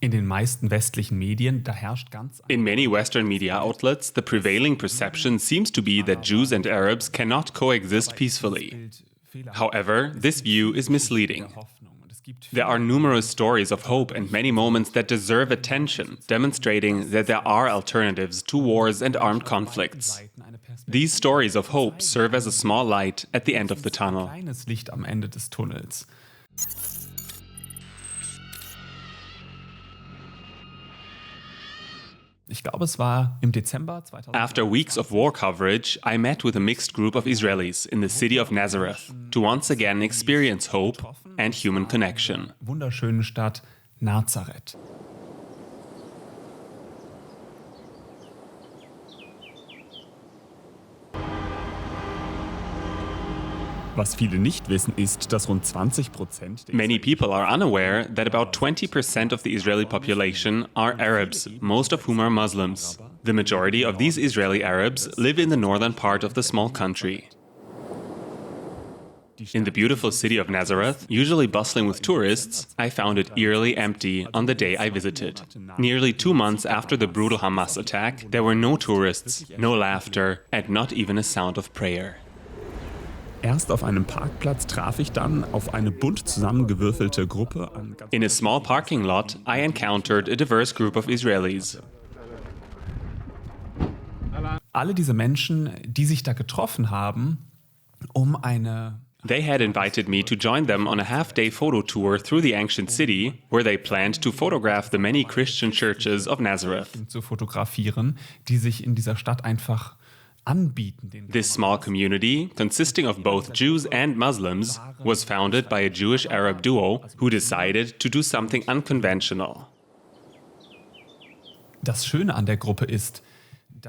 In den meisten westlichen Medien, da herrscht ganz In many Western media outlets, the prevailing perception seems to be that Jews and Arabs cannot coexist peacefully. However, this view is misleading. There are numerous stories of hope and many moments that deserve attention, demonstrating that there are alternatives to wars and armed conflicts. These stories of hope serve as a small light at the end of the tunnel. kleines Licht am Ende des Tunnels. Ich glaube, es war im Dezember 2000. After weeks of war coverage, I met with a mixed group of Israelis in the city of Nazareth to once again experience hope and human connection. Wunderschöne Stadt Nazareth. Was viele nicht wissen, ist, dass rund 20% Many people are unaware that about 20% of the Israeli population are Arabs, most of whom are Muslims. The majority of these Israeli Arabs live in the northern part of the small country. In the beautiful city of Nazareth, usually bustling with tourists, I found it eerily empty on the day I visited. Nearly 2 months after the brutal Hamas attack, there were no tourists, no laughter, and not even a sound of prayer. Erst auf einem Parkplatz traf ich dann auf eine bunt zusammengewürfelte Gruppe an In a small parking lot, I encountered a diverse group of Israelis. alle diese Menschen, die sich da getroffen haben, um eine They had invited me to join them on a half-day photo tour through the ancient city, where they planned to photograph the many Christian churches of Nazareth. zu fotografieren, die sich in dieser Stadt einfach anbieten. This small community, consisting of both Jews and Muslims, was founded by a Jewish-Arab duo who decided to do something unconventional. Das Schöne an der Gruppe ist,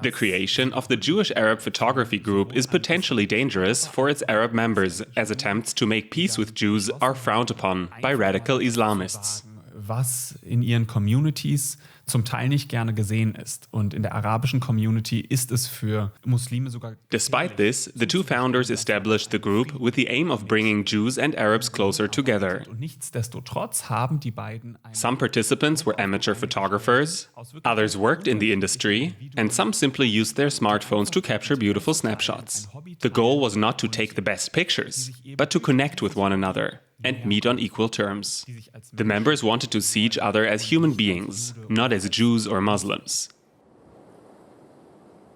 The creation of the Jewish-Arab photography group is potentially dangerous for its Arab members, as attempts to make peace with Jews are frowned upon by radical Islamists. was in ihren Communities zum Teil nicht gerne gesehen ist. Und in der arabischen Community ist es für Muslime sogar... Despite this, the two founders established the group with the aim of bringing Jews and Arabs closer together. Und nichtsdestotrotz haben die beiden Some participants were amateur photographers, others worked in the industry, and some simply used their smartphones to capture beautiful snapshots. The goal was not to take the best pictures, but to connect with one another and meet on equal terms. The members wanted to see each other as human beings, not as Jews or Muslims.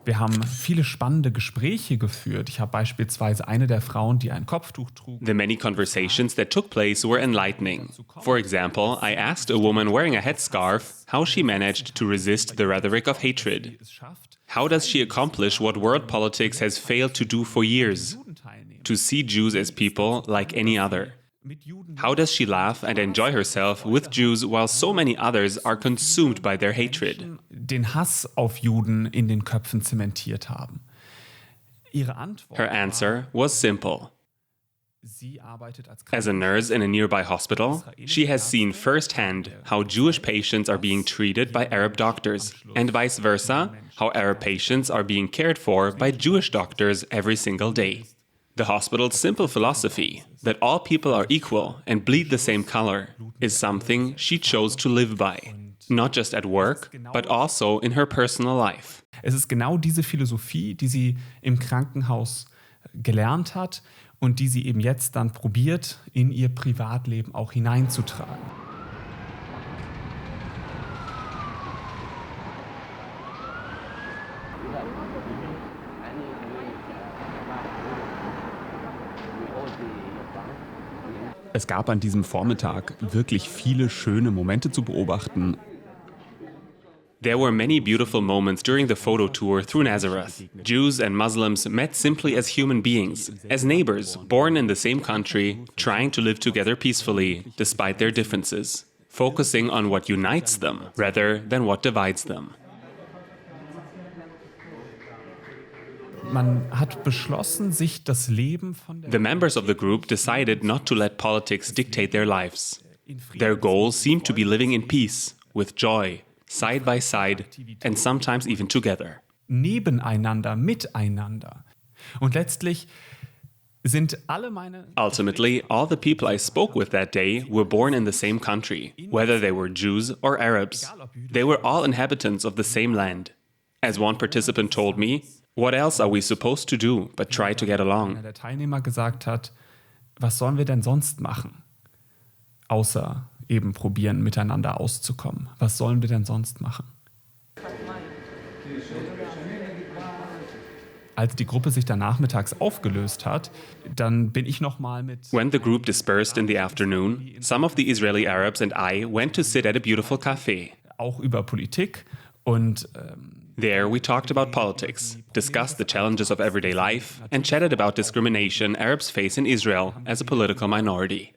Wir haben viele spannende Gespräche geführt. Ich habe beispielsweise eine der Frauen, die ein Kopftuch trug. The many conversations that took place were enlightening. For example, I asked a woman wearing a headscarf how she managed to resist the rhetoric of hatred. How does she accomplish what world politics has failed to do for years? To see Jews as people like any other. How does she laugh and enjoy herself with Jews while so many others are consumed by their hatred? Den Hass auf Juden in den Köpfen zementiert haben. Ihre Antwort Her answer was simple. sie arbeitet als As a nurse in a nearby hospital, she has seen firsthand how Jewish patients are being treated by Arab doctors, and vice versa, how Arab patients are being cared for by Jewish doctors every single day. The hospital's simple philosophy, that all people are equal and bleed the same color, is something she chose to live by, not just at work, but also in her personal life. Es ist genau diese Philosophie, die sie im Krankenhaus gelernt hat und die sie eben jetzt dann probiert, in ihr Privatleben auch hineinzutragen. Es gab an diesem Vormittag wirklich viele schöne Momente zu beobachten. There were many beautiful moments during the photo tour through Nazareth. Jews and Muslims met simply as human beings, as neighbors, born in the same country, trying to live together peacefully, despite their differences, focusing on what unites them rather than what divides them. Man hat beschlossen, sich das Leben von der The members of the group decided not to let politics dictate their lives. Their goal seemed to be living in peace, with joy, side by side, and sometimes even together. nebeneinander, miteinander. Und letztlich sind alle meine Ultimately, all the people I spoke with that day were born in the same country, whether they were Jews or Arabs. They were all inhabitants of the same land. As one participant told me, what else are we supposed to do but try to get einer along? der Teilnehmer gesagt hat, was sollen wir denn sonst machen? Außer eben probieren, miteinander auszukommen. Was sollen wir denn sonst machen? Als die Gruppe sich dann nachmittags aufgelöst hat, dann bin ich nochmal mit... When the group dispersed in the afternoon, some of the Israeli Arabs and I went to sit at a beautiful cafe. Auch über Politik und... There we talked about politics, discussed the challenges of everyday life, and chatted about discrimination Arabs face in Israel as a political minority.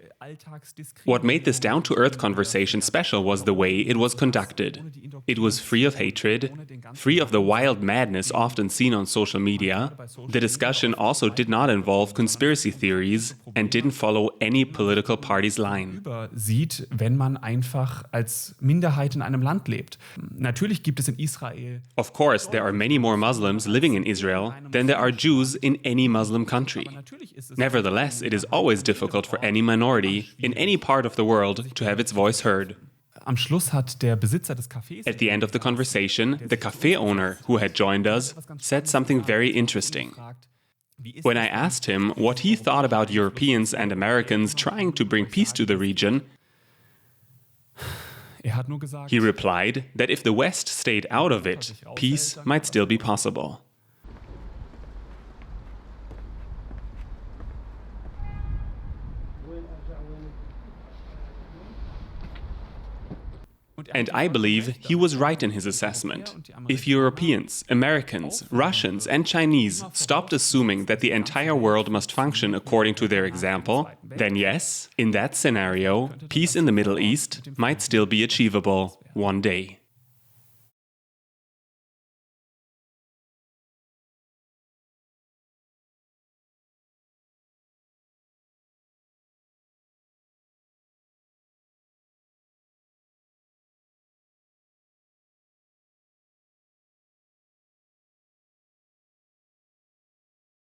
What made this down-to-earth conversation special was the way it was conducted. It was free of hatred, free of the wild madness often seen on social media. The discussion also did not involve conspiracy theories and didn't follow any political party's line. Sieht, wenn man einfach als Minderheit in einem Land lebt. Natürlich gibt es in Israel... Of course, there are many more Muslims living in Israel than there are Jews in any Muslim country. Nevertheless, it is always difficult for any minority in any part of the world to have its voice heard. Am Schluss hat der Besitzer des Cafés... At the end of the conversation, the cafe owner, who had joined us, said something very interesting. When I asked him what he thought about Europeans and Americans trying to bring peace to the region, hat nur gesagt, he replied that if the West stayed out of it, peace might still be possible. And I believe he was right in his assessment. If Europeans, Americans, Russians, and Chinese stopped assuming that the entire world must function according to their example, then yes, in that scenario, peace in the Middle East might still be achievable one day.